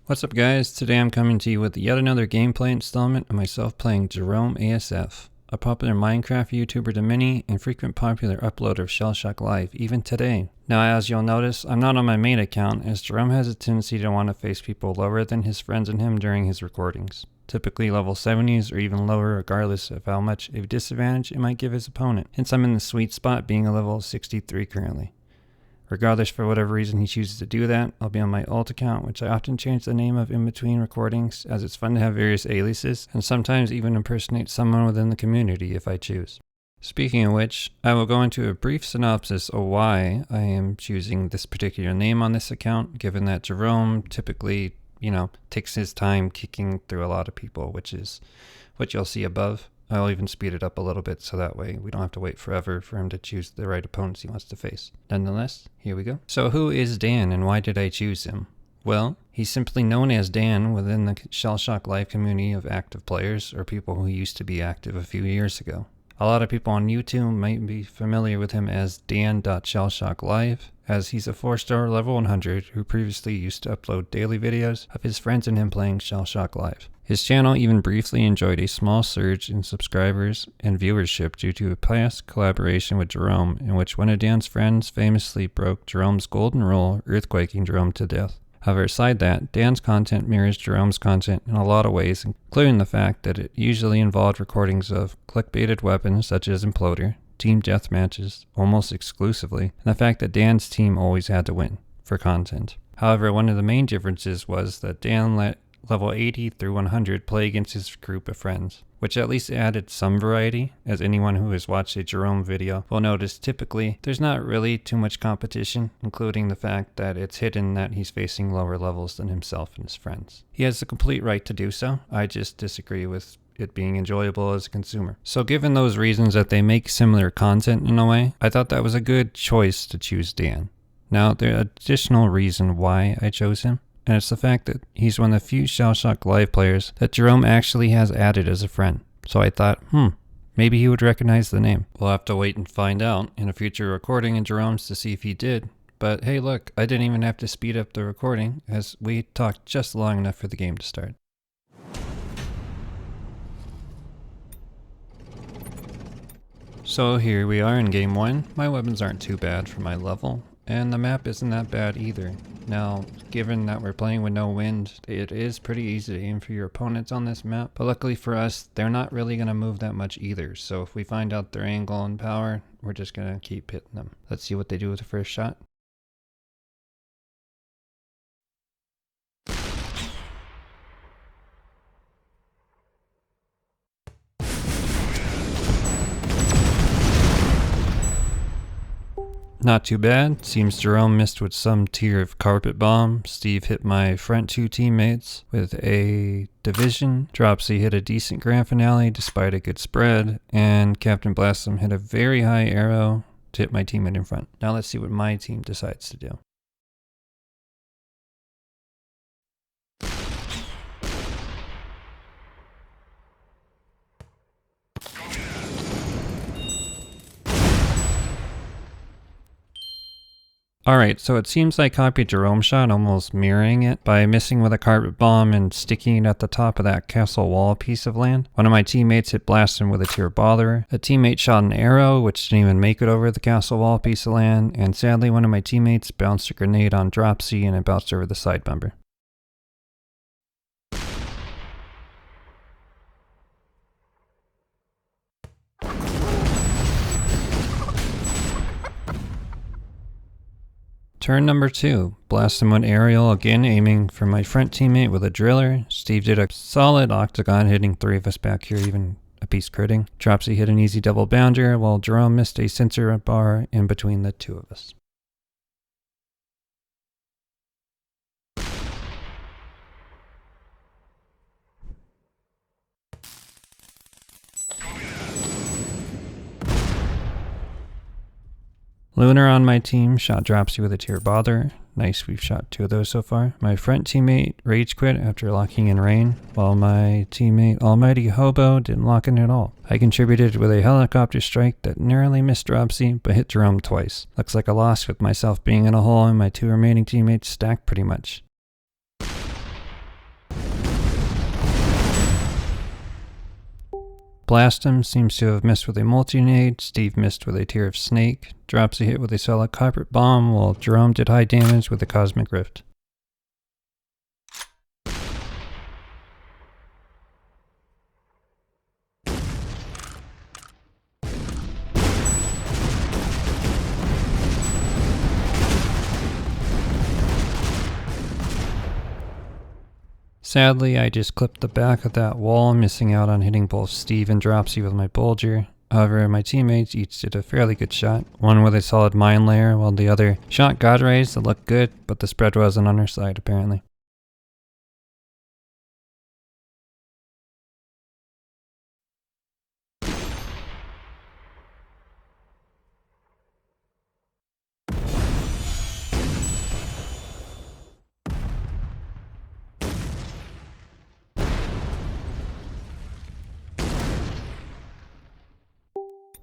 What's up guys, today I'm coming to you with yet another gameplay installment of myself playing Jerome ASF, a popular Minecraft YouTuber to many and frequent popular uploader of Shellshock Live, even today. Now as you'll notice, I'm not on my main account as Jerome has a tendency to want to face people lower than his friends and him during his recordings. Typically level 70s or even lower regardless of how much of a disadvantage it might give his opponent, hence I'm in the sweet spot being a level 63 currently. Regardless, for whatever reason he chooses to do that, I'll be on my alt account, which I often change the name of in between recordings, as it's fun to have various aliases, and sometimes even impersonate someone within the community if I choose. Speaking of which, I will go into a brief synopsis of why I am choosing this particular name on this account, given that Jerome typically, takes his time kicking through a lot of people, which is what you'll see above. I'll even speed it up a little bit so that way we don't have to wait forever for him to choose the right opponents he wants to face. Nonetheless, here we go. So who is Dan and why did I choose him? Well, he's simply known as Dan within the Shellshock Live community of active players or people who used to be active a few years ago. A lot of people on YouTube might be familiar with him as Dan.ShellshockLive, as he's a 4-star level 100 who previously used to upload daily videos of his friends and him playing Shellshock Live. His channel even briefly enjoyed a small surge in subscribers and viewership due to a past collaboration with Jerome, in which one of Dan's friends famously broke Jerome's golden rule, earthquaking Jerome to death. However, aside that, Dan's content mirrors Jerome's content in a lot of ways, including the fact that it usually involved recordings of clickbaited weapons such as Imploder, team deathmatches almost exclusively, and the fact that Dan's team always had to win for content. However, one of the main differences was that Dan let level 80 through 100 play against his group of friends, which at least added some variety, as anyone who has watched a Jerome video will notice typically there's not really too much competition, including the fact that it's hidden that he's facing lower levels than himself and his friends. He has the complete right to do so, I just disagree with it being enjoyable as a consumer. So given those reasons that they make similar content in a way, I thought that was a good choice to choose Dan. Now, the additional reason why I chose him, and it's the fact that he's one of the few Shellshock Live players that Jerome actually has added as a friend. So I thought, maybe he would recognize the name. We'll have to wait and find out in a future recording in Jerome's to see if he did. But hey look, I didn't even have to speed up the recording as we talked just long enough for the game to start. So here we are in game 1. My weapons aren't too bad for my level, and the map isn't that bad either. Now, given that we're playing with no wind, it is pretty easy to aim for your opponents on this map, but luckily for us, they're not really going to move that much either, so if we find out their angle and power, we're just going to keep hitting them. Let's see what they do with the first shot. Not too bad. Seems Jerome missed with some tier of carpet bomb. Steve hit my front 2 teammates with a division. Dropsy hit a decent grand finale despite a good spread. And Captain Blossom hit a very high arrow to hit my teammate in front. Now let's see what my team decides to do. Alright, so it seems I copied Jerome's shot, almost mirroring it, by missing with a carpet bomb and sticking it at the top of that castle wall piece of land. One of my teammates hit Blaston with a tier botherer. A teammate shot an arrow, which didn't even make it over the castle wall piece of land, and sadly one of my teammates bounced a grenade on Dropsy and it bounced over the side bumper. Turn number 2. Blasting one aerial, again aiming for my front teammate with a driller. Steve did a solid octagon, hitting 3 of us back here, even a piece critting. Dropsy hit an easy double bounder, while Jerome missed a sensor bar in between the 2 of us. Lunar on my team shot Dropsy with a tier bother. Nice, we've shot 2 of those so far. My front teammate rage quit after locking in rain, while my teammate Almighty Hobo didn't lock in at all. I contributed with a helicopter strike that narrowly missed Dropsy, but hit Jerome twice. Looks like a loss with myself being in a hole and my 2 remaining teammates stacked pretty much. Blastum seems to have missed with a multi-nade, Steve missed with a Tear of Snake, Dropsy hit with a solid Carpet Bomb, while Jerome did high damage with a Cosmic Rift. Sadly, I just clipped the back of that wall, missing out on hitting both Steve and Dropsy with my Bulger. However, my teammates each did a fairly good shot, one with a solid mine layer, while the other shot God Rays that looked good, but the spread wasn't on our side apparently.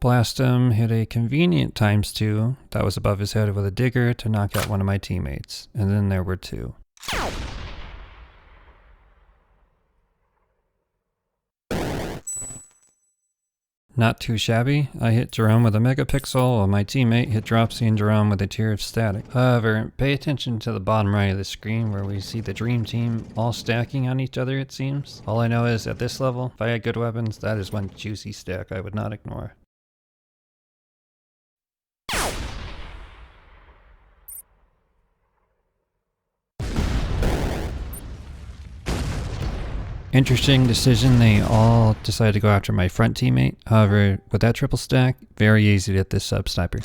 Blastum hit a convenient ×2 that was above his head with a digger to knock out one of my teammates, and then there were two. Not too shabby, I hit Jerome with a megapixel while my teammate hit Dropsy and Jerome with a Tear of Static. However, pay attention to the bottom right of the screen where we see the Dream Team all stacking on each other it seems. All I know is at this level, if I had good weapons, that is one juicy stack I would not ignore. Interesting decision, they all decided to go after my front teammate. However, with that triple stack, very easy to hit this sub sniper.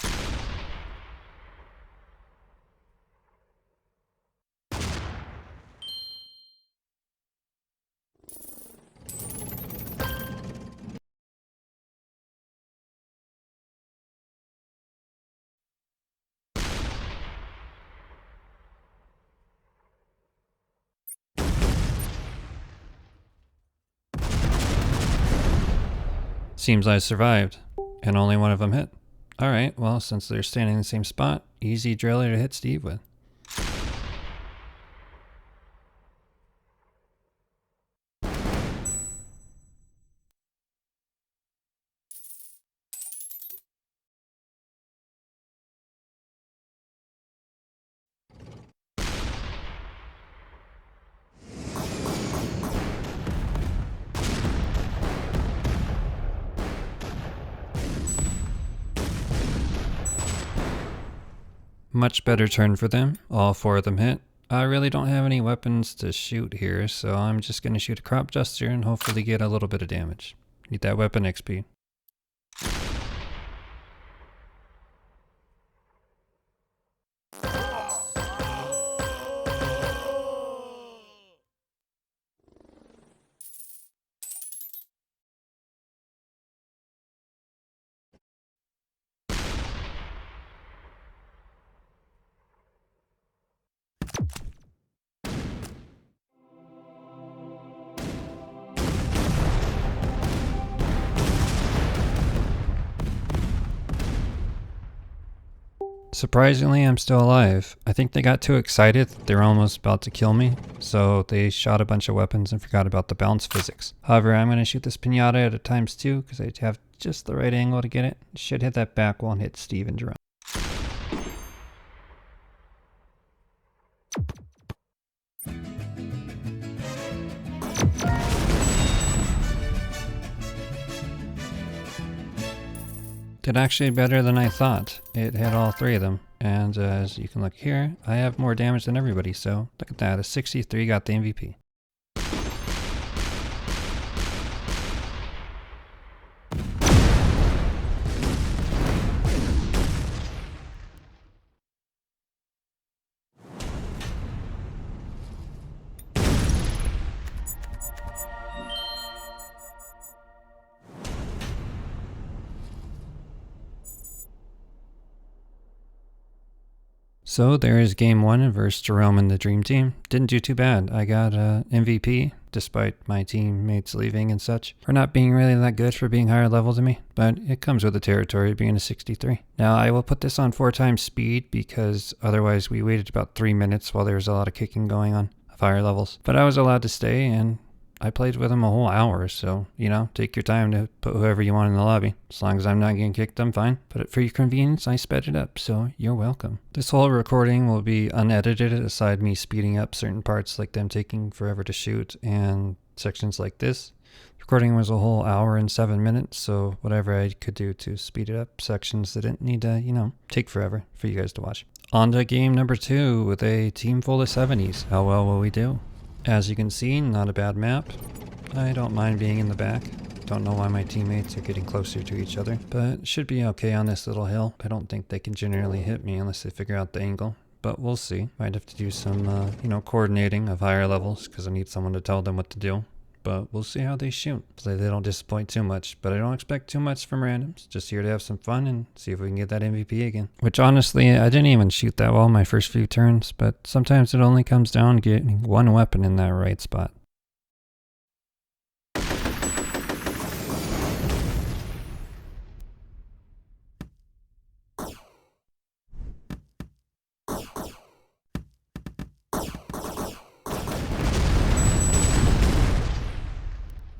Seems I survived, and only one of them hit. Alright, well, since they're standing in the same spot, easy driller to hit Steve with. Much better turn for them. All four of them hit. I really don't have any weapons to shoot here, so I'm just going to shoot a crop duster and hopefully get a little bit of damage. Need that weapon XP. Surprisingly, I'm still alive. I think they got too excited that they were almost about to kill me, so they shot a bunch of weapons and forgot about the bounce physics. However, I'm going to shoot this pinata at a ×2 because I have just the right angle to get it. Should hit that back wall and hit Steve and Jerome. Did actually better than I thought. It hit all three of them, and as you can look here, I have more damage than everybody, so look at that, a 63 got the MVP. So there is game 1 versus Jerome and the Dream Team. Didn't do too bad. I got MVP, despite my teammates leaving and such, for not being really that good for being higher level than me, but it comes with the territory being a 63. Now I will put this on 4x speed because otherwise we waited about 3 minutes while there was a lot of kicking going on of higher levels. But I was allowed to stay and I played with him a whole hour, so, you know, take your time to put whoever you want in the lobby. As long as I'm not getting kicked, I'm fine. But for your convenience, I sped it up, so you're welcome. This whole recording will be unedited, aside me speeding up certain parts like them taking forever to shoot and sections like this. The recording was a whole hour and 7 minutes, so whatever I could do to speed it up, sections that didn't need to, you know, take forever for you guys to watch. On to game number 2 with a team full of 70s. How well will we do? As you can see, not a bad map. I don't mind being in the back. Don't know why my teammates are getting closer to each other, but should be okay on this little hill. I don't think they can generally hit me unless they figure out the angle, but we'll see. Might have to do some, you know, coordinating of higher levels because I need someone to tell them what to do. But we'll see how they shoot. Hopefully they don't disappoint too much, but I don't expect too much from randoms. Just here to have some fun and see if we can get that MVP again. Which honestly, I didn't even shoot that well my first few turns, but sometimes it only comes down to getting one weapon in that right spot.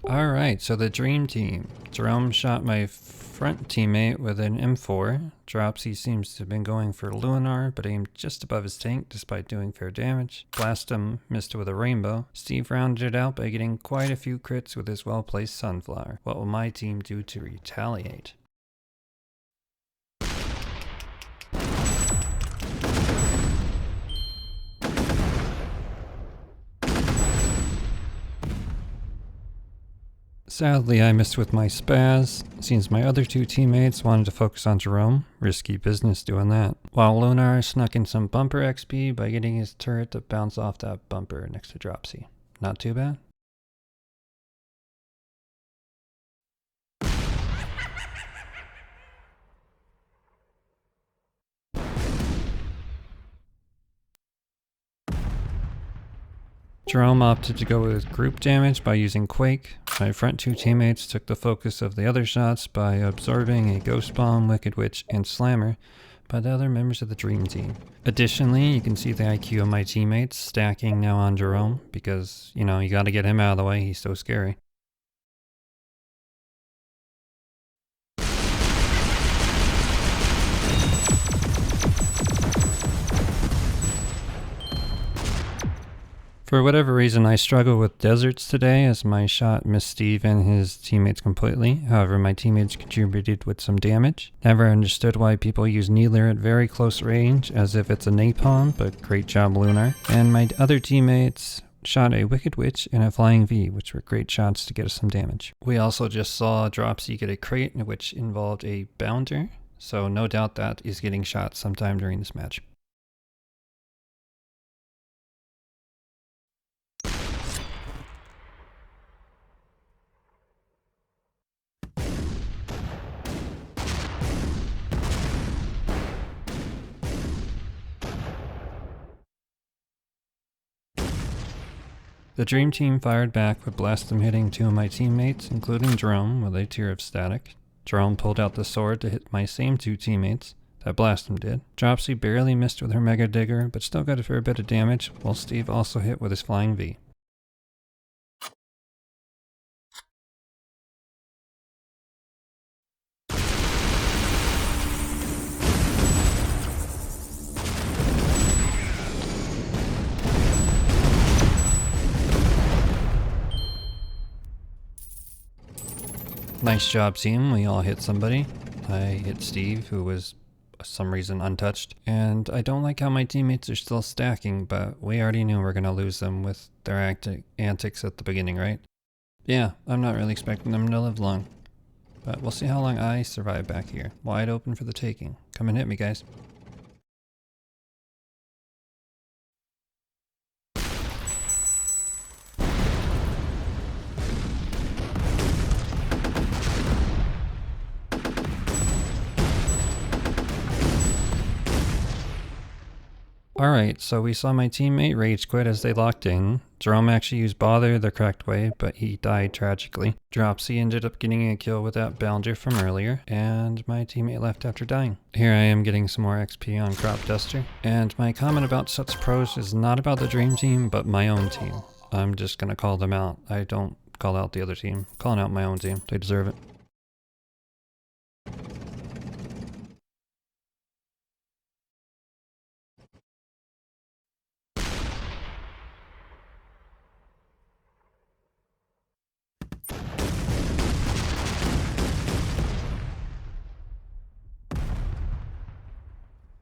Alright, so the dream team. Jerome shot my front teammate with an M4. Dropsy seems to have been going for Lunar, but aimed just above his tank despite doing fair damage. Blastum missed with a rainbow. Steve rounded it out by getting quite a few crits with his well-placed sunflower. What will my team do to retaliate? Sadly, I missed with my spaz. Seems my other two teammates wanted to focus on Jerome. Risky business doing that. While Lunar snuck in some bumper XP by getting his turret to bounce off that bumper next to Dropsy. Not too bad. Jerome opted to go with group damage by using Quake. My front two teammates took the focus of the other shots by absorbing a Ghost Bomb, Wicked Witch, and Slammer by the other members of the Dream Team. Additionally, you can see the IQ of my teammates stacking now on Jerome because, you know, you gotta get him out of the way, he's so scary. For whatever reason, I struggle with deserts today as my shot missed Steve and his teammates completely. However, my teammates contributed with some damage. Never understood why people use Needler at very close range as if it's a napalm, but great job, Lunar. And my other teammates shot a Wicked Witch and a Flying V, which were great shots to get us some damage. We also just saw Dropsy get a crate, which involved a Bounder, so no doubt that is getting shot sometime during this match. The Dream Team fired back with Blastum hitting two of my teammates, including Jerome, with a tier of static. Jerome pulled out the sword to hit my same two teammates. That Blastum did. Dropsy barely missed with her Mega Digger, but still got a fair bit of damage, while Steve also hit with his Flying V. Nice job, team. We all hit somebody. I hit Steve, who was for some reason untouched. And I don't like how my teammates are still stacking, but we already knew we were going to lose them with their antics at the beginning, right? Yeah, I'm not really expecting them to live long. But we'll see how long I survive back here. Wide open for the taking. Come and hit me, guys. Alright, so we saw my teammate rage quit as they locked in. Jerome actually used Bother the correct way, but he died tragically. Dropsy ended up getting a kill with that Bounder from earlier, and my teammate left after dying. Here I am getting some more XP on Crop Duster, and my comment about such pros is not about the Dream Team, but my own team. I'm just gonna call them out. I don't call out the other team. I'm calling out my own team. They deserve it.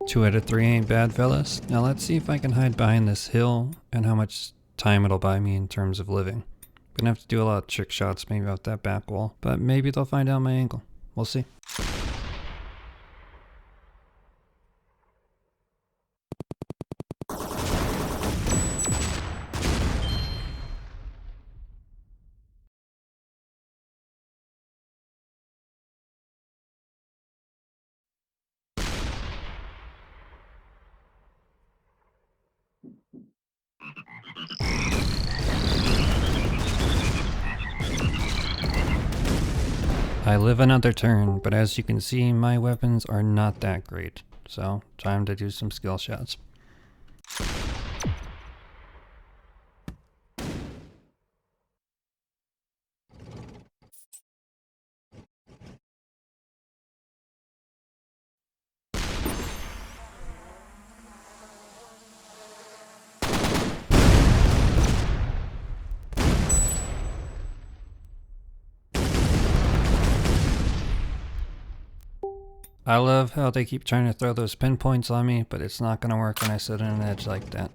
Two out of three ain't bad, fellas. Now let's see if I can hide behind this hill and how much time it'll buy me in terms of living. Gonna have to do a lot of trick shots maybe out that back wall, but maybe they'll find out my angle. We'll see. I live another turn, but as you can see, my weapons are not that great. So, time to do some skill shots. I love how they keep trying to throw those pinpoints on me, but it's not gonna work when I sit on an edge like that.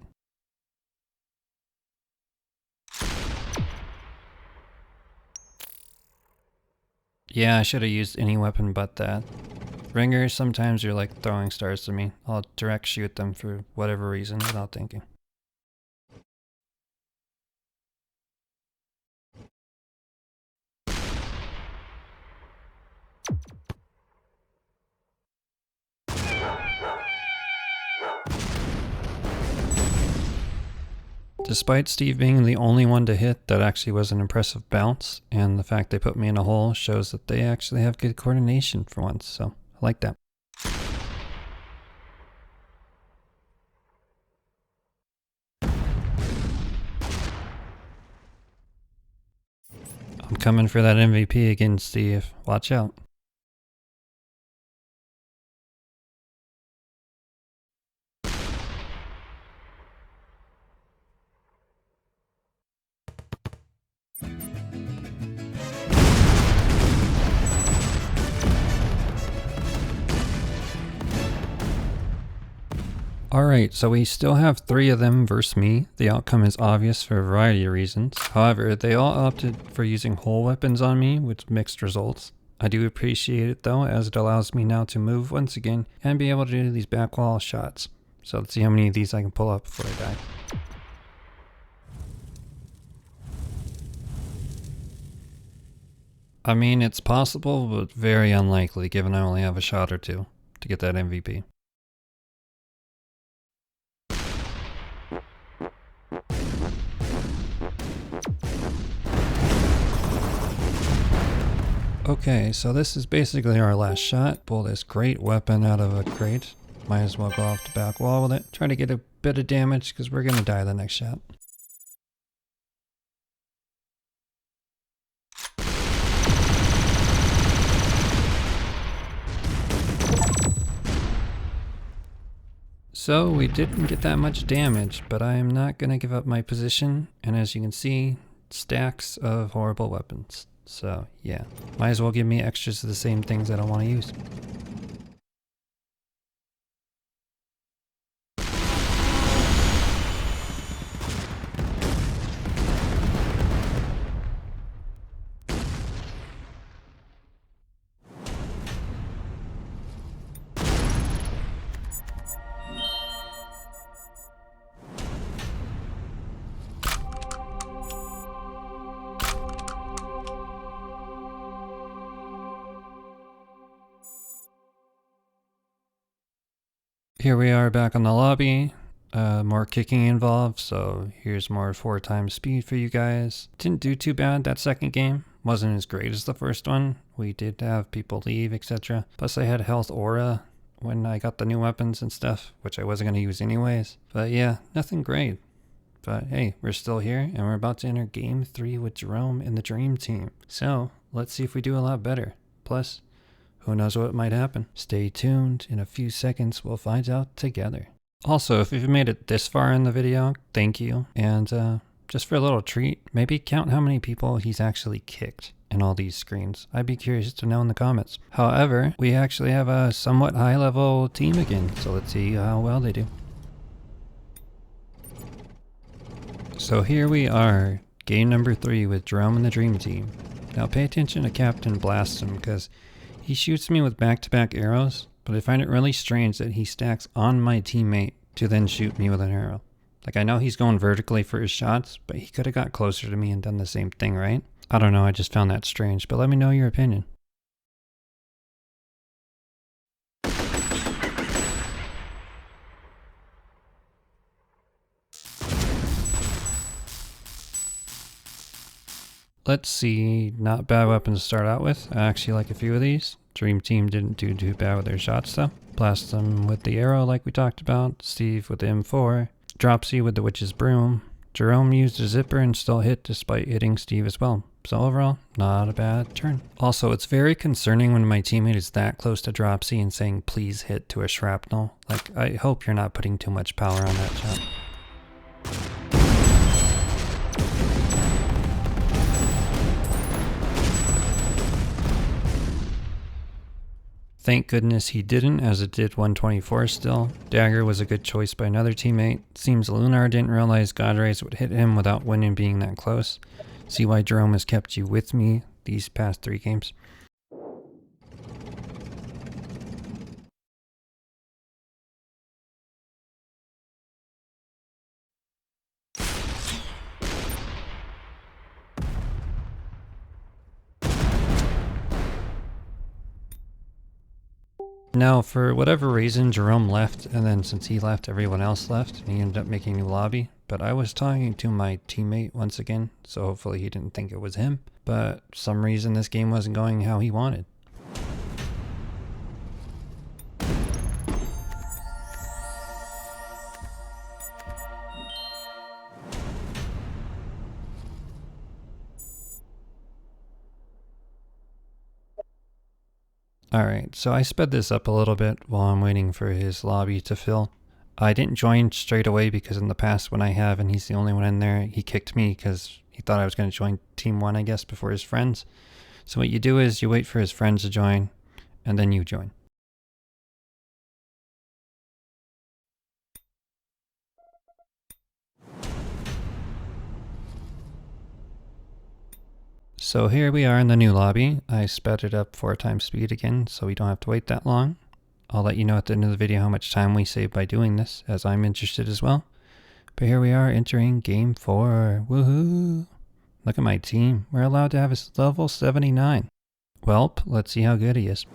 Yeah, I should have used any weapon but that. Ringers, sometimes you're like throwing stars to me. I'll direct shoot them for whatever reason without thinking. Despite Steve being the only one to hit, that actually was an impressive bounce, and the fact they put me in a hole shows that they actually have good coordination for once, so I like that. I'm coming for that MVP again, Steve. Watch out. Alright, so we still have 3 of them versus me. The outcome is obvious for a variety of reasons. However, they all opted for using whole weapons on me with mixed results. I do appreciate it though, as it allows me now to move once again and be able to do these back wall shots. So let's see how many of these I can pull up before I die. I mean, it's possible, but very unlikely given I only have a shot or two to get that MVP. Okay, so this is basically our last shot. Pull this great weapon out of a crate. Might as well go off the back wall with it. Try to get a bit of damage because we're gonna die the next shot. So we didn't get that much damage, but I am not gonna give up my position. And as you can see, stacks of horrible weapons. So yeah, might as well give me extras of the same things I don't want to use. Here we are back on the lobby. More kicking involved, so here's more 4 times speed for you guys. Didn't do too bad that second game. Wasn't as great as the first one. We did have people leave, etc. Plus I had health aura when I got the new weapons and stuff, which I wasn't going to use anyways. But yeah, nothing great. But hey, we're still here, and we're about to enter Game 3 with Jerome and the Dream Team. So, let's see if we do a lot better. Plus, who knows what might happen. Stay tuned. In a few seconds, we'll find out together. Also, if you've made it this far in the video, thank you. And just for a little treat, maybe count how many people he's actually kicked in all these screens. I'd be curious to know in the comments. However, we actually have a somewhat high-level team again, so let's see how well they do. So here we are, game number 3 with Jerome and the Dream Team. Now pay attention to Captain Blastum, because he shoots me with back-to-back arrows, but I find it really strange that he stacks on my teammate to then shoot me with an arrow. Like, I know he's going vertically for his shots, but he could have got closer to me and done the same thing, right? I don't know, I just found that strange, but let me know your opinion. Let's see, not bad weapons to start out with. I actually like a few of these. Dream Team didn't do too bad with their shots though. Blastum with the arrow like we talked about. Steve with the M4. Dropsy with the Witch's Broom. Jerome used a zipper and still hit despite hitting Steve as well. So overall, not a bad turn. Also, it's very concerning when my teammate is that close to Dropsy and saying please hit to a shrapnel. Like, I hope you're not putting too much power on that shot. Thank goodness he didn't, as it did 124 still. Dagger was a good choice by another teammate. Seems Lunar didn't realize God Rays would hit him without winning being that close. See why Jerome has kept you with me these past 3 games. Now, for whatever reason, Jerome left, and then since he left, everyone else left, and he ended up making a new lobby. But I was talking to my teammate once again, so hopefully he didn't think it was him. But for some reason, this game wasn't going how he wanted. Alright, so I sped this up a little bit while I'm waiting for his lobby to fill. I didn't join straight away because in the past when I have and he's the only one in there, he kicked me because he thought I was going to join Team 1, I guess, before his friends. So what you do is you wait for his friends to join, and then you join. So here we are in the new lobby. I sped it up 4 times speed again, so we don't have to wait that long. I'll let you know at the end of the video how much time we save by doing this, as I'm interested as well. But here we are entering game 4. Woohoo! Look at my team. We're allowed to have a level 79. Welp, let's see how good he is.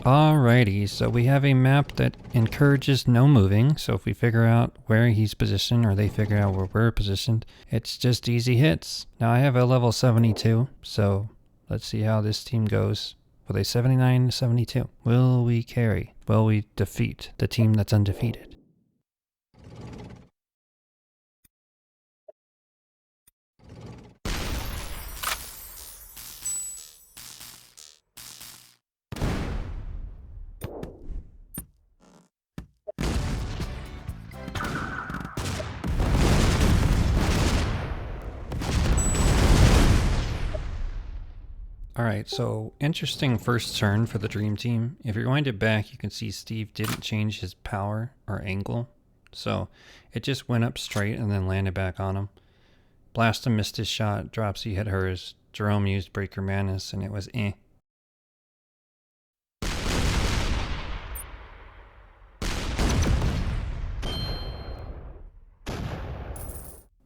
Alrighty, so we have a map that encourages no moving, so if we figure out where he's positioned or they figure out where we're positioned, it's just easy hits. Now I have a level 72, so let's see how this team goes with a 79-72. Will we carry? Will we defeat the team that's undefeated? Alright, so interesting first turn for the Dream Team. If you wind it back, you can see Steve didn't change his power or angle. So it just went up straight and then landed back on him. Blastum missed his shot, Dropsy hit hers, Jerome used Breaker Manus, and it was eh.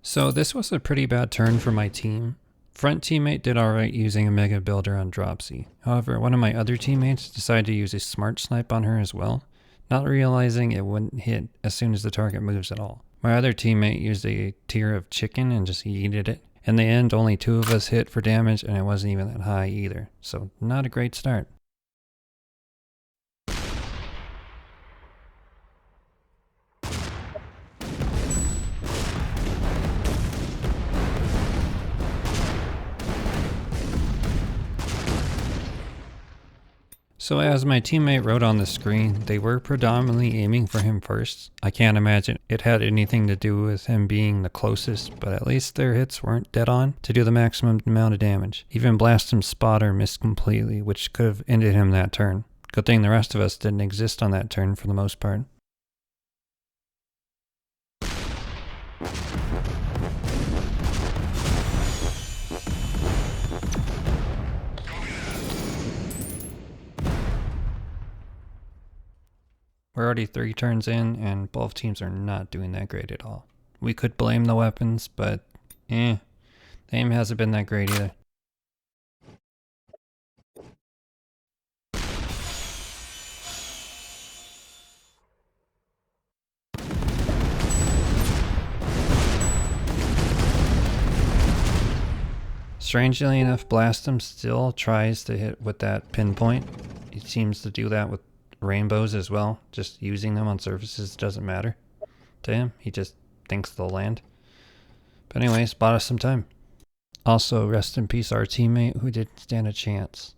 So this was a pretty bad turn for my team. Front teammate did alright using a Mega Builder on Dropsy. However, one of my other teammates decided to use a Smart Snipe on her as well, not realizing it wouldn't hit as soon as the target moves at all. My other teammate used a tier of chicken and just yeeted it. In the end, only 2 of us hit for damage and it wasn't even that high either, so not a great start. So as my teammate wrote on the screen, they were predominantly aiming for him first. I can't imagine it had anything to do with him being the closest, but at least their hits weren't dead on to do the maximum amount of damage. Even Blastum's spotter missed completely, which could have ended him that turn. Good thing the rest of us didn't exist on that turn for the most part. We're already 3 turns in, and both teams are not doing that great at all. We could blame the weapons, but the aim hasn't been that great either. Strangely enough, Blastum still tries to hit with that pinpoint. He seems to do that with rainbows as well. Just using them on surfaces doesn't matter to him. He just thinks they'll land. But anyways, bought us some time. Also, rest in peace our teammate who didn't stand a chance.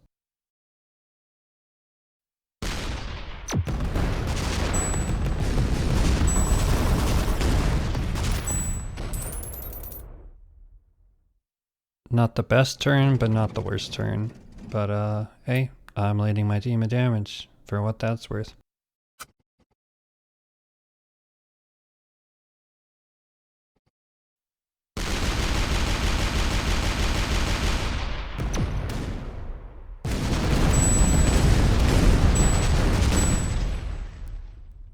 Not the best turn, but not the worst turn. But hey, I'm leading my team in damage, for what that's worth.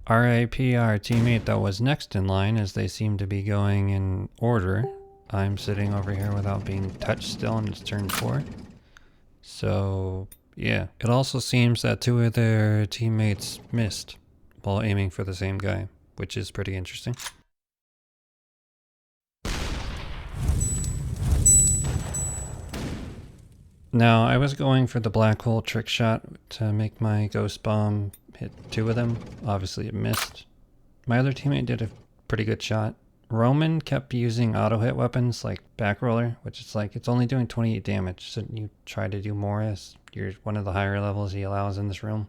RIP our teammate that was next in line, as they seem to be going in order. I'm sitting over here without being touched still, and it's turn 4. So yeah, it also seems that 2 of their teammates missed while aiming for the same guy, which is pretty interesting. Now, I was going for the black hole trick shot to make my ghost bomb hit 2 of them. Obviously it missed. My other teammate did a pretty good shot. Roman kept using auto hit weapons like back roller, which is like, it's only doing 28 damage. So you try to do more as you're one of the higher levels he allows in this room.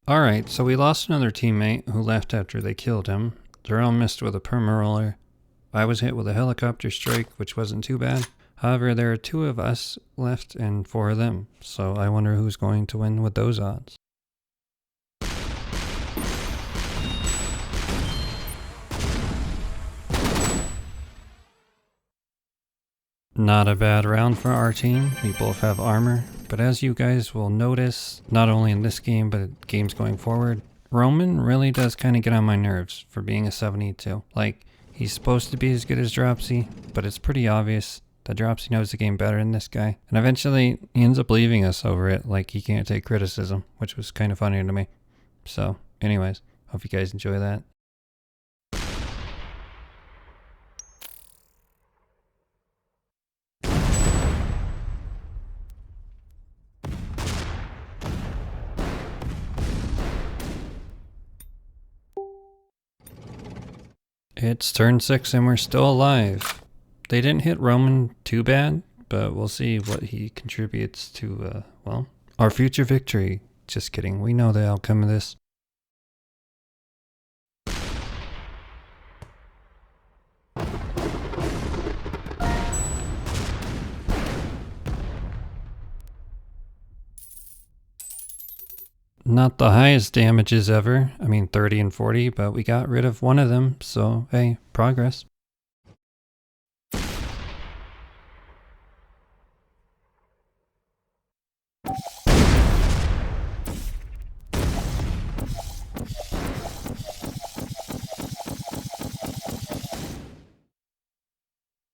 Alright, so we lost another teammate who left after they killed him. Jerome missed with a perma roller. I was hit with a helicopter strike, which wasn't too bad. However, there are 2 of us left and 4 of them, so I wonder who's going to win with those odds. Not a bad round for our team. We both have armor, but as you guys will notice, not only in this game, but games going forward, Roman really does kind of get on my nerves for being a 72. Like, he's supposed to be as good as Dropsy, but it's pretty obvious that Dropsy knows the game better than this guy. And eventually, he ends up leaving us over it, like he can't take criticism, which was kind of funny to me. So, anyways, hope you guys enjoy that. It's turn 6 and we're still alive. They didn't hit Roman too bad, but we'll see what he contributes to, well, our future victory. Just kidding, we know the outcome of this. Not the highest damages ever, I mean 30 and 40, but we got rid of one of them, so hey, progress.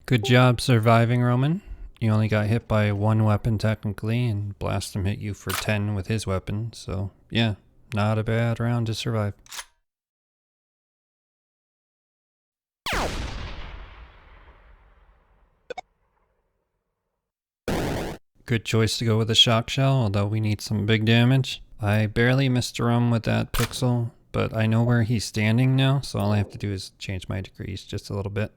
Good job surviving, Roman. You only got hit by 1 weapon technically, and Blastum hit you for 10 with his weapon, so yeah, not a bad round to survive. Good choice to go with a shock shell, although we need some big damage. I barely missed Jerome with that pixel, but I know where he's standing now, so all I have to do is change my degrees just a little bit.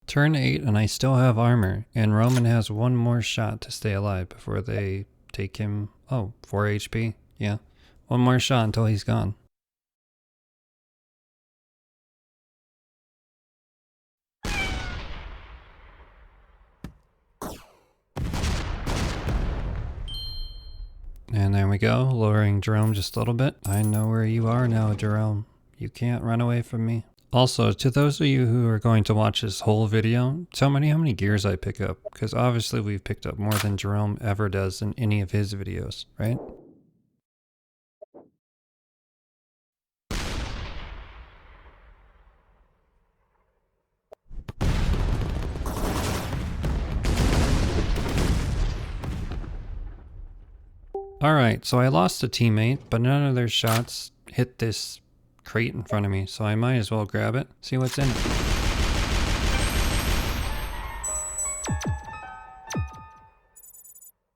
Turn 8 and I still have armor, and Roman has one more shot to stay alive before they take him. Oh, 4 HP. Yeah. One more shot until he's gone. And there we go, lowering Jerome just a little bit. I know where you are now, Jerome. You can't run away from me. Also, to those of you who are going to watch this whole video, tell me how many gears I pick up, because obviously we've picked up more than Jerome ever does in any of his videos, right? Alright, so I lost a teammate, but none of their shots hit this crate in front of me, so I might as well grab it, see what's in it.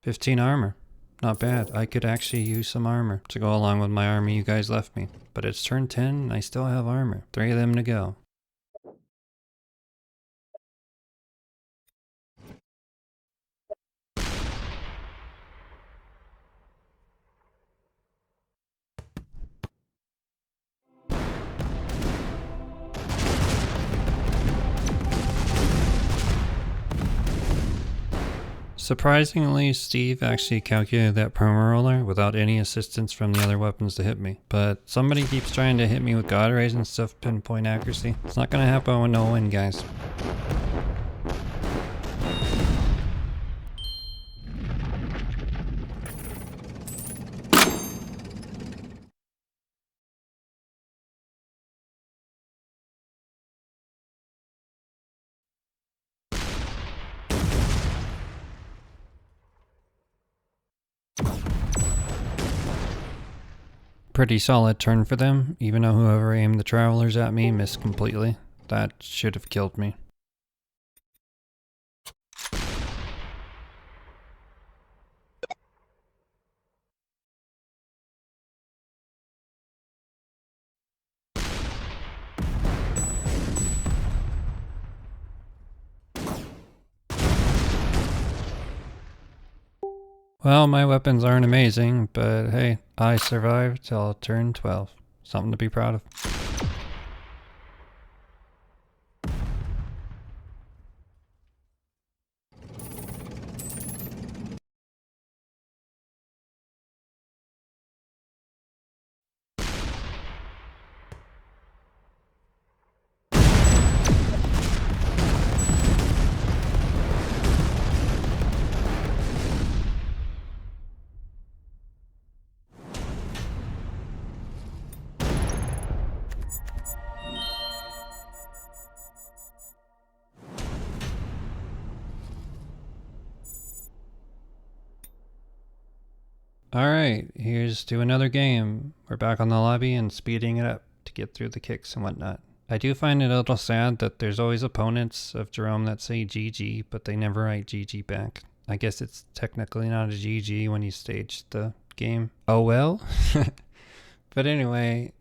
$15 armor. Not bad. I could actually use some armor to go along with my armor you guys left me. But it's turn 10 and I still have armor. 3 of them to go. Surprisingly, Steve actually calculated that perma roller without any assistance from the other weapons to hit me. But somebody keeps trying to hit me with God Rays and stuff, pinpoint accuracy. It's not gonna happen with no win, guys. Pretty solid turn for them, even though whoever aimed the travelers at me missed completely. That should have killed me. Well, my weapons aren't amazing, but hey, I survived till turn 12. Something to be proud of. Alright, here's to another game. We're back on the lobby and speeding it up to get through the kicks and whatnot. I do find it a little sad that there's always opponents of Jerome that say GG, but they never write GG back. I guess it's technically not a GG when you stage the game. Oh well. But anyway,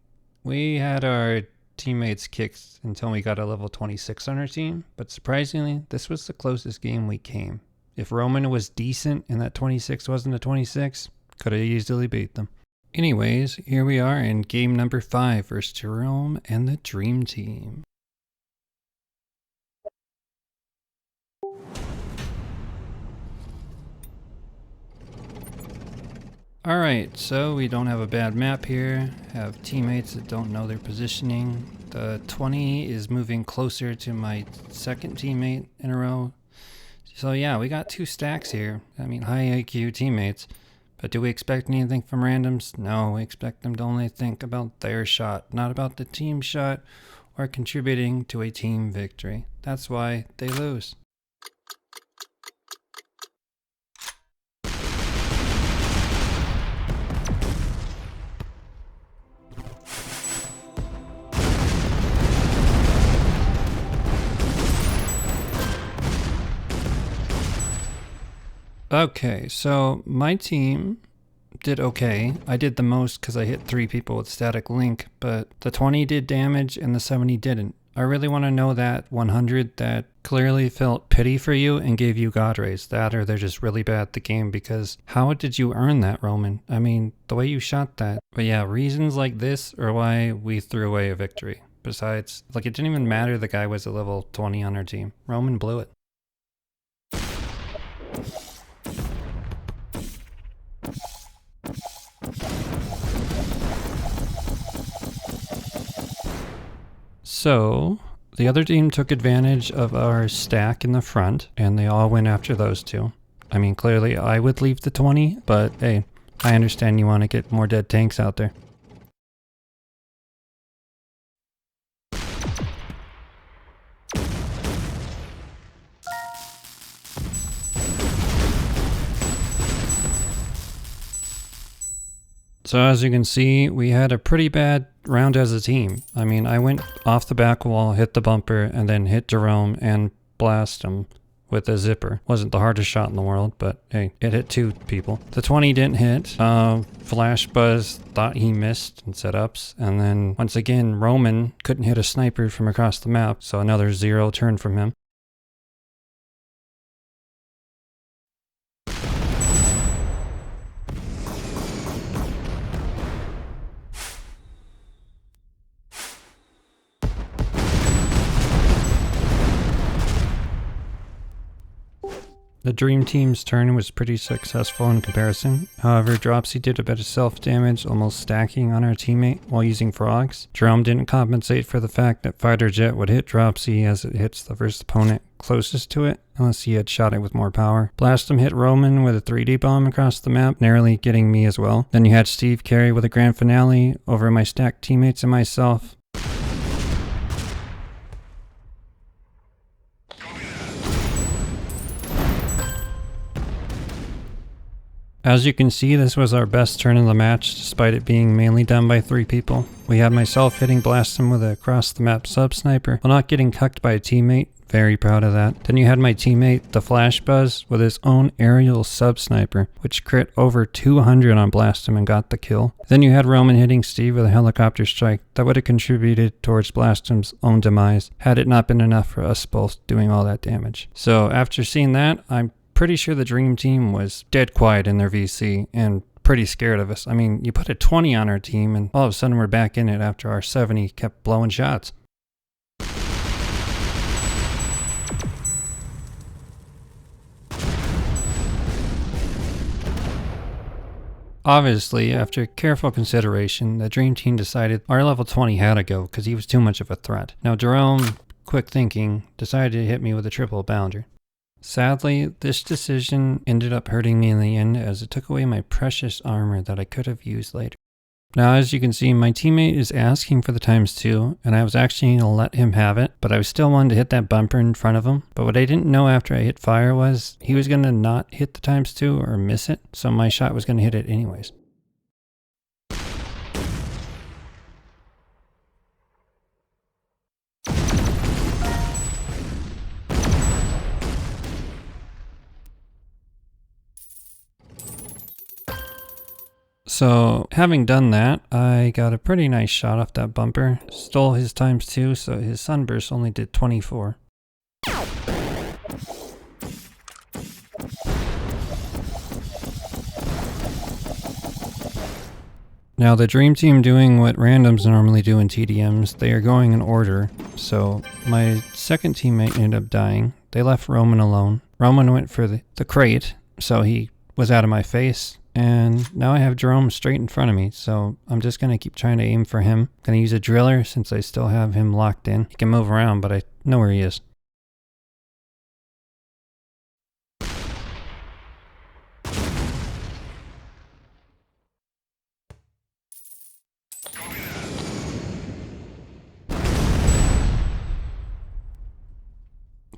we had our teammates kicked until we got a level 26 on our team, but surprisingly, this was the closest game we came. If Roman was decent and that 26 wasn't a 26, could have easily beat them. Anyways, here we are in game number 5 versus Jerome and the Dream Team. Alright, so we don't have a bad map here. Have teammates that don't know their positioning. The 20 is moving closer to my second teammate in a row. So yeah, we got 2 stacks here. I mean, high IQ teammates. But do we expect anything from randoms? No, we expect them to only think about their shot, not about the team shot or contributing to a team victory. That's why they lose. Okay, so my team did okay. I did the most because I hit 3 people with static link, but the 20 did damage and the 70 didn't. I really want to know that 100 that clearly felt pity for you and gave you God rays. That or they're just really bad at the game, because how did you earn that, Roman? I mean, the way you shot that. But yeah, reasons like this are why we threw away a victory. Besides, like, it didn't even matter the guy was a level 20 on our team. Roman blew it. So, the other team took advantage of our stack in the front, and they all went after those two. I mean, clearly I would leave the 20, but hey, I understand you want to get more dead tanks out there. So as you can see, we had a pretty bad round as a team. I mean, I went off the back wall, hit the bumper, and then hit Jerome and blast him with a zipper. Wasn't the hardest shot in the world, but hey, it hit 2 people. The 20 didn't hit. Flash Buzz thought he missed in setups. And then once again, Roman couldn't hit a sniper from across the map, so another 0 turn from him. The Dream Team's turn was pretty successful in comparison. However, Dropsy did a bit of self-damage, almost stacking on our teammate while using frogs. Jerome didn't compensate for the fact that Fighter Jet would hit Dropsy as it hits the first opponent closest to it, unless he had shot it with more power. Blastum hit Roman with a 3D bomb across the map, narrowly getting me as well. Then you had Steve carry with a grand finale over my stacked teammates and myself. As you can see, this was our best turn of the match, despite it being mainly done by 3 people. We had myself hitting Blastum with a across-the-map sub-sniper, while not getting cucked by a teammate. Very proud of that. Then you had my teammate, the Flash Buzz, with his own aerial sub-sniper, which crit over 200 on Blastum and got the kill. Then you had Roman hitting Steve with a helicopter strike that would have contributed towards Blastum's own demise, had it not been enough for us both doing all that damage. So after seeing that, I'm pretty sure the Dream Team was dead quiet in their VC and pretty scared of us. I mean, you put a 20 on our team and all of a sudden we're back in it after our 70 kept blowing shots. Obviously, after careful consideration, the Dream Team decided our level 20 had to go because he was too much of a threat. Now Jerome, quick thinking, decided to hit me with a triple bounder. Sadly, this decision ended up hurting me in the end as it took away my precious armor that I could have used later. Now, as you can see, my teammate is asking for the ×2, and I was actually going to let him have it, but I was still wanting to hit that bumper in front of him. But what I didn't know after I hit fire was he was going to not hit the ×2 or miss it, so my shot was going to hit it anyways. So, having done that, I got a pretty nice shot off that bumper. Stole his ×2, so his sunburst only did 24. Now, the Dream Team doing what randoms normally do in TDMs, they are going in order. So, my second teammate ended up dying. They left Roman alone. Roman went for the crate, so he was out of my face. And now I have Jerome straight in front of me, so I'm just going to keep trying to aim for him. Going to use a driller since I still have him locked in. He can move around, but I know where he is.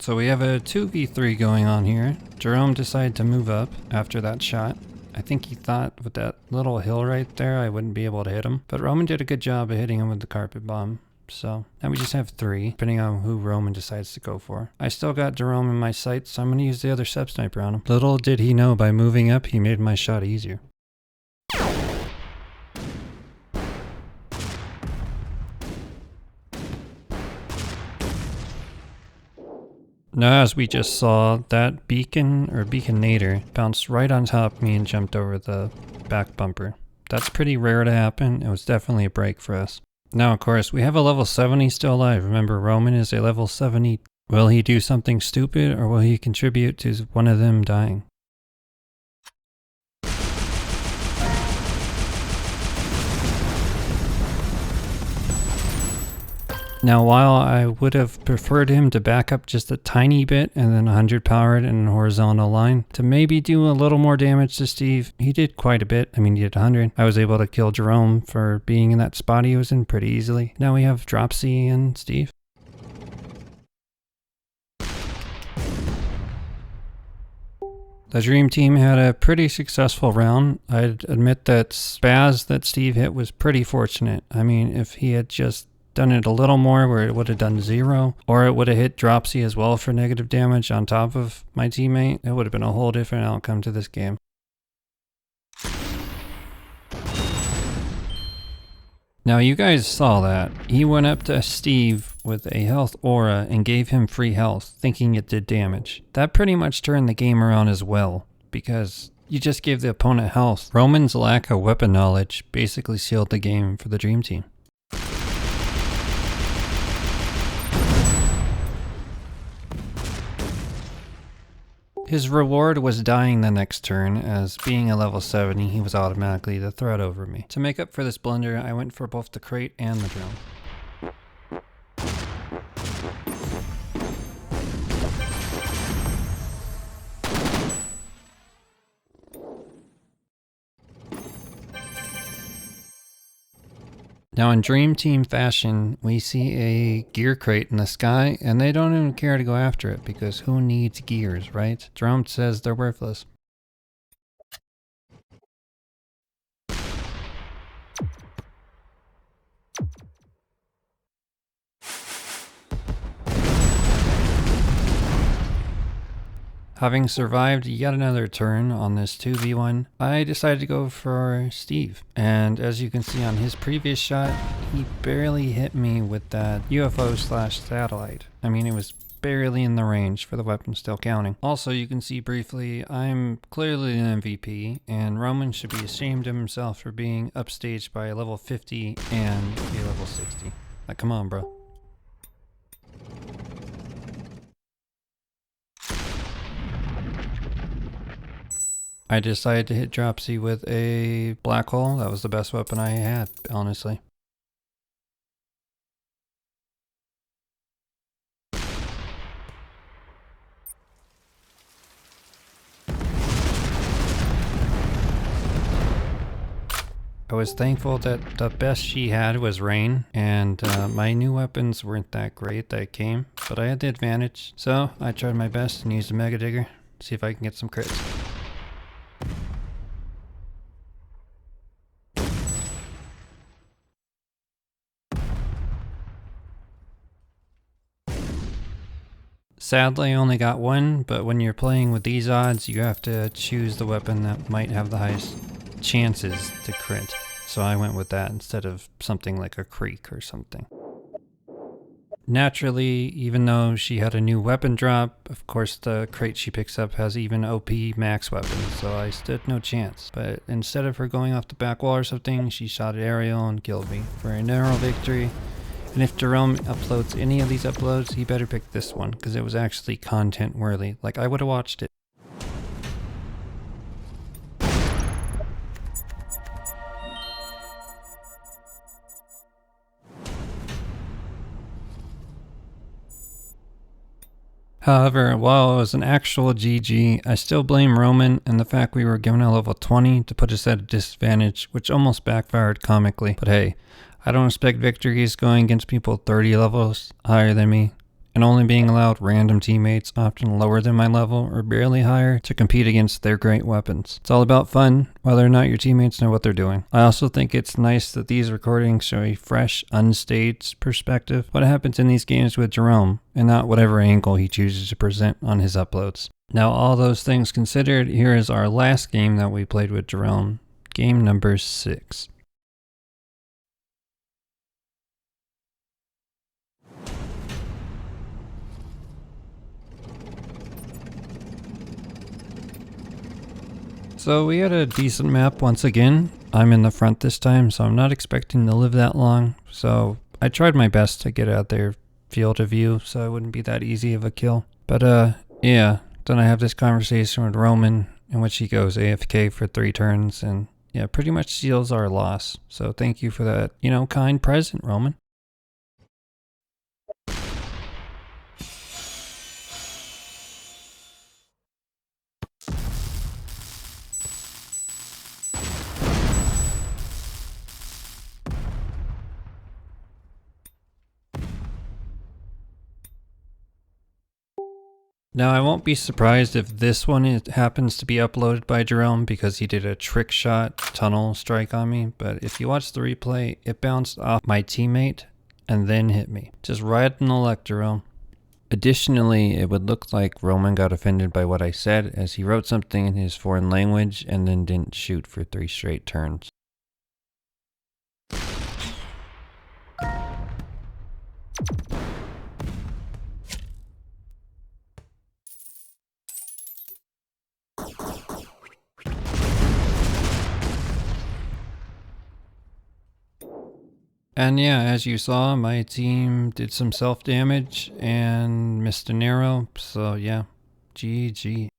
So we have a 2v3 going on here. Jerome decided to move up after that shot. I think he thought with that little hill right there I wouldn't be able to hit him. But Roman did a good job of hitting him with the carpet bomb. So now we just have 3, depending on who Roman decides to go for. I still got Jerome in my sights, so I'm going to use the other sub sniper on him. Little did he know, by moving up, he made my shot easier. Now, as we just saw, that beacon or beaconator bounced right on top of me and jumped over the back bumper. That's pretty rare to happen. It was definitely a break for us. Now, of course, we have a level 70 still alive. Remember, Roman is a level 70. Will he do something stupid, or will he contribute to one of them dying? Now, while I would have preferred him to back up just a tiny bit and then 100 powered in a horizontal line to maybe do a little more damage to Steve, he did quite a bit. I mean, he did 100. I was able to kill Jerome for being in that spot he was in pretty easily. Now we have Dropsy and Steve. The Dream Team had a pretty successful round. I'd admit that spaz that Steve hit was pretty fortunate. I mean, if he had just done it a little more where it would have done 0, or it would have hit Dropsy as well for negative damage on top of my teammate, it would have been a whole different outcome to this game. Now you guys saw that. He went up to Steve with a health aura and gave him free health, thinking it did damage. That pretty much turned the game around as well, because you just gave the opponent health. Roman's lack of weapon knowledge basically sealed the game for the Dream Team. His reward was dying the next turn, as being a level 70, he was automatically the threat over me. To make up for this blunder, I went for both the crate and the drone. Now in Dream Team fashion, we see a gear crate in the sky, and they don't even care to go after it, because who needs gears, right? Jerome says they're worthless. Having survived yet another turn on this 2v1, I decided to go for Steve. And as you can see on his previous shot, he barely hit me with that UFO/satellite. I mean, it was barely in the range for the weapon still counting. Also, you can see briefly, I'm clearly an MVP, and Roman should be ashamed of himself for being upstaged by a level 50 and a level 60. Like, come on, bro. I decided to hit Dropsy with a black hole. That was the best weapon I had, honestly. I was thankful that the best she had was rain, and my new weapons weren't that great that came, but I had the advantage. So I tried my best and used a Mega Digger, see if I can get some crits. Sadly, I only got one, but when you're playing with these odds, you have to choose the weapon that might have the highest chances to crit. So I went with that instead of something like a creek or something. Naturally, even though she had a new weapon drop, of course the crate she picks up has even OP max weapons, so I stood no chance. But instead of her going off the back wall or something, she shot at Ariel and killed me for a narrow victory. And if Jerome uploads any of these uploads, he better pick this one, because it was actually content worthy. Like, I would have watched it. However, while it was an actual GG, I still blame Roman and the fact we were given a level 20 to put us at a disadvantage, which almost backfired comically. But hey, I don't expect victories going against people 30 levels higher than me. and only being allowed random teammates, often lower than my level or barely higher, to compete against their great weapons. It's all about fun, whether or not your teammates know what they're doing. I also think it's nice that these recordings show a fresh, unstaged perspective, what happens in these games with Jerome, and not whatever angle he chooses to present on his uploads. Now, all those things considered, here is our last game that we played with Jerome, game number 6. So we had a decent map once again. I'm in the front this time, so I'm not expecting to live that long. So I tried my best to get out there field of view so it wouldn't be that easy of a kill. But yeah, then I have this conversation with Roman in which he goes AFK for 3 turns and yeah, pretty much seals our loss. So thank you for that, kind present, Roman. Now, I won't be surprised if this one happens to be uploaded by Jerome because he did a trick shot tunnel strike on me, but if you watch the replay, it bounced off my teammate and then hit me. Just riding the luck, Jerome. Additionally, it would look like Roman got offended by what I said as he wrote something in his foreign language and then didn't shoot for 3 straight turns. And yeah, as you saw, my team did some self-damage and missed an arrow, so yeah, GG.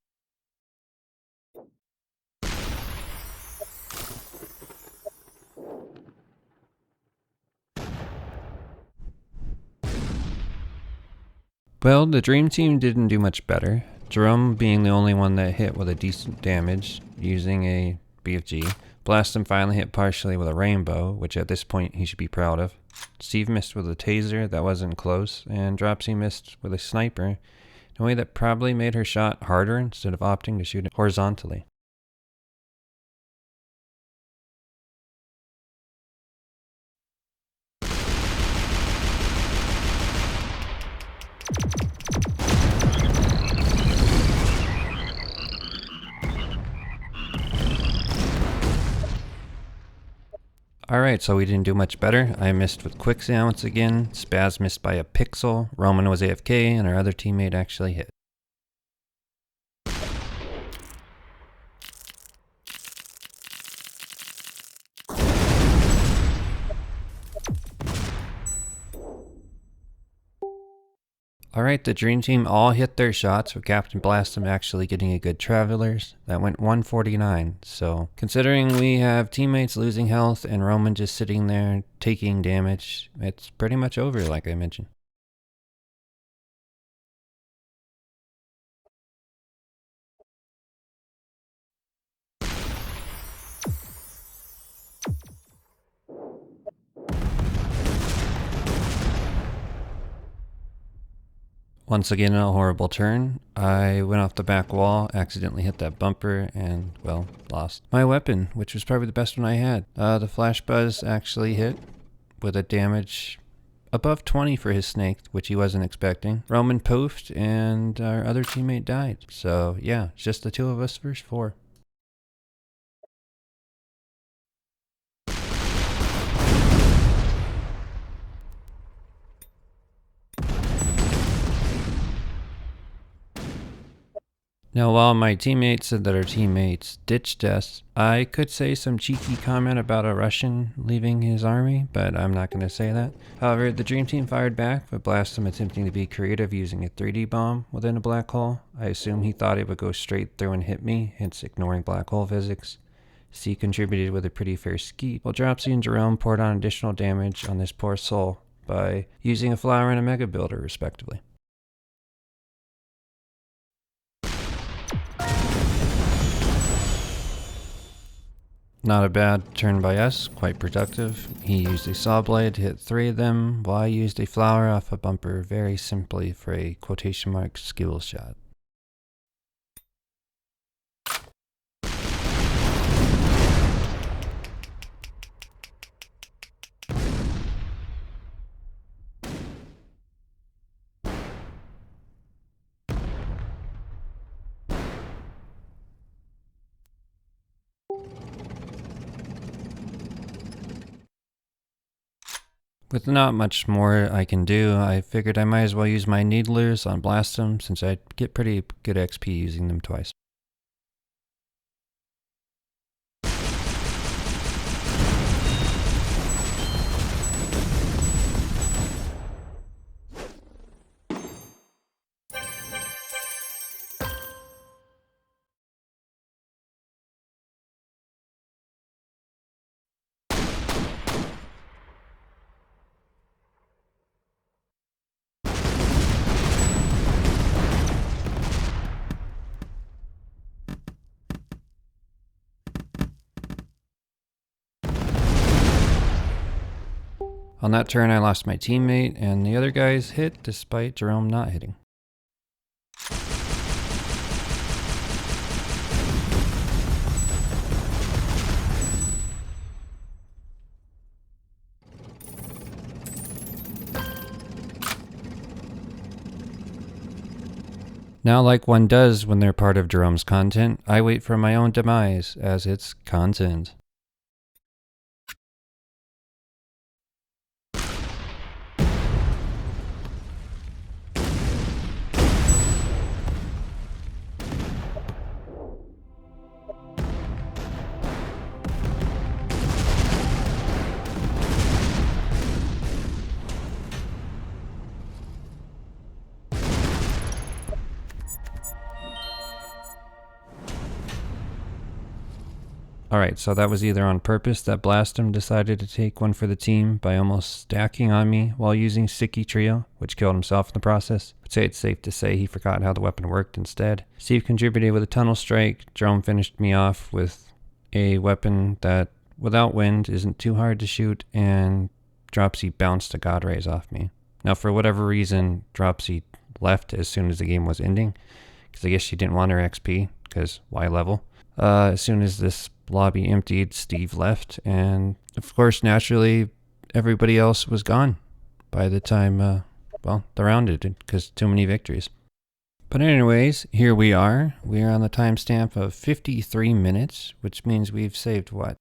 Well, the Dream Team didn't do much better. Jerome being the only one that hit with a decent damage using a BFG. Blastum finally hit partially with a rainbow, which at this point he should be proud of. Steve missed with a taser that wasn't close, and Dropsy missed with a sniper in a way that probably made her shot harder instead of opting to shoot it horizontally. Alright, so we didn't do much better. I missed with quicksand once again. Spaz missed by a pixel. Roman was AFK, and our other teammate actually hit. Alright, the Dream Team all hit their shots, with Captain Blastum actually getting a good Travelers. That went 149, so considering we have teammates losing health and Roman just sitting there taking damage, it's pretty much over like I mentioned. Once again, a horrible turn. I went off the back wall, accidentally hit that bumper, and, well, lost my weapon, which was probably the best one I had. The Flash Buzz actually hit with a damage above 20 for his snake, which he wasn't expecting. Roman poofed, and our other teammate died. So, yeah, it's just the 2 of us versus 4. Now, while my teammates said that our teammates ditched us, I could say some cheeky comment about a Russian leaving his army, but I'm not going to say that. However, the Dream Team fired back, with Blastum attempting to be creative using a 3D bomb within a black hole. I assume he thought it would go straight through and hit me, hence ignoring black hole physics. C contributed with a pretty fair skeet, while Dropsy and Jerome poured on additional damage on this poor soul by using a flower and a mega builder, respectively. Not a bad turn by us, quite productive. He used a saw blade to hit 3 of them, while I used a flower off a bumper very simply for a quotation mark skill shot. With not much more I can do, I figured I might as well use my needlers on blast them since I get pretty good XP using them twice. On that turn I lost my teammate, and the other guys hit despite Jerome not hitting. Now, like one does when they're part of Jerome's content, I wait for my own demise as it's content. Alright, so that was either on purpose that Blastum decided to take one for the team by almost stacking on me while using Sticky Trio, which killed himself in the process. I'd say it's safe to say he forgot how the weapon worked instead. Steve contributed with a Tunnel Strike. Jerome finished me off with a weapon that, without wind, isn't too hard to shoot, and Dropsy bounced a God Rays off me. Now, for whatever reason, Dropsy left as soon as the game was ending, because I guess she didn't want her XP, because why level? As soon as this lobby emptied, Steve left, and of course, naturally, everybody else was gone by the time, the round ended, because too many victories. But anyways, here we are. We are on the timestamp of 53 minutes, which means we've saved what?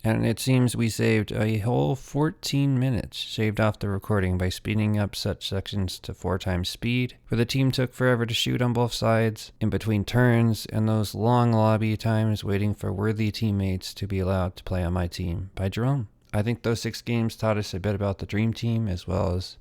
And it seems we saved a whole 14 minutes shaved off the recording by speeding up such sections to 4 times speed, where the team took forever to shoot on both sides, in between turns, and those long lobby times waiting for worthy teammates to be allowed to play on my team by Jerome. I think those 6 games taught us a bit about the Dream Team, as well as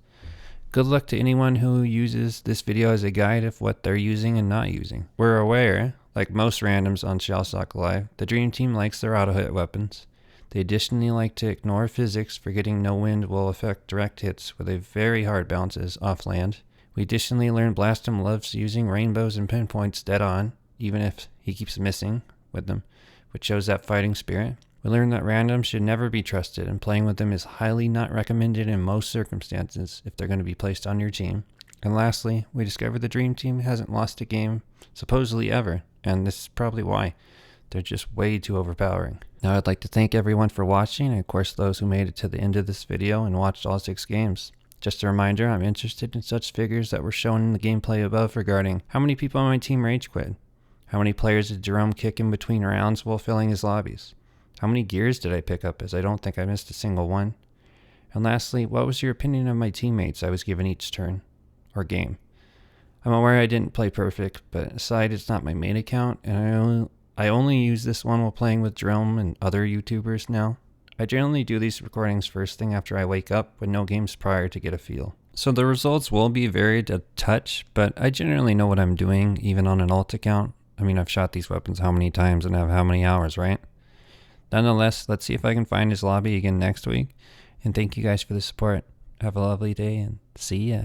good luck to anyone who uses this video as a guide of what they're using and not using. We're aware, like most randoms on Shellshock Live, the Dream Team likes their auto-hit weapons. They additionally like to ignore physics, forgetting no wind will affect direct hits with a very hard bounces off land. We additionally learned Blastum loves using rainbows and pinpoints dead on, even if he keeps missing with them, which shows that fighting spirit. We learned that randoms should never be trusted, and playing with them is highly not recommended in most circumstances if they're going to be placed on your team. And lastly, we discovered the Dream Team hasn't lost a game, supposedly ever, and this is probably why. They're just way too overpowering. Now I'd like to thank everyone for watching, and of course those who made it to the end of this video and watched all 6 games. Just a reminder, I'm interested in such figures that were shown in the gameplay above regarding how many people on my team rage quit, how many players did Jerome kick in between rounds while filling his lobbies, how many gears did I pick up, as I don't think I missed a single one, and lastly, what was your opinion of my teammates I was given each turn or game. I'm aware I didn't play perfect, but aside, it's not my main account, and I only use this one while playing with Jerome and other YouTubers now. I generally do these recordings first thing after I wake up with no games prior to get a feel. So the results will be varied a touch, but I generally know what I'm doing even on an alt account. I mean, I've shot these weapons how many times and have how many hours, right? Nonetheless, let's see if I can find his lobby again next week. And thank you guys for the support. Have a lovely day and see ya.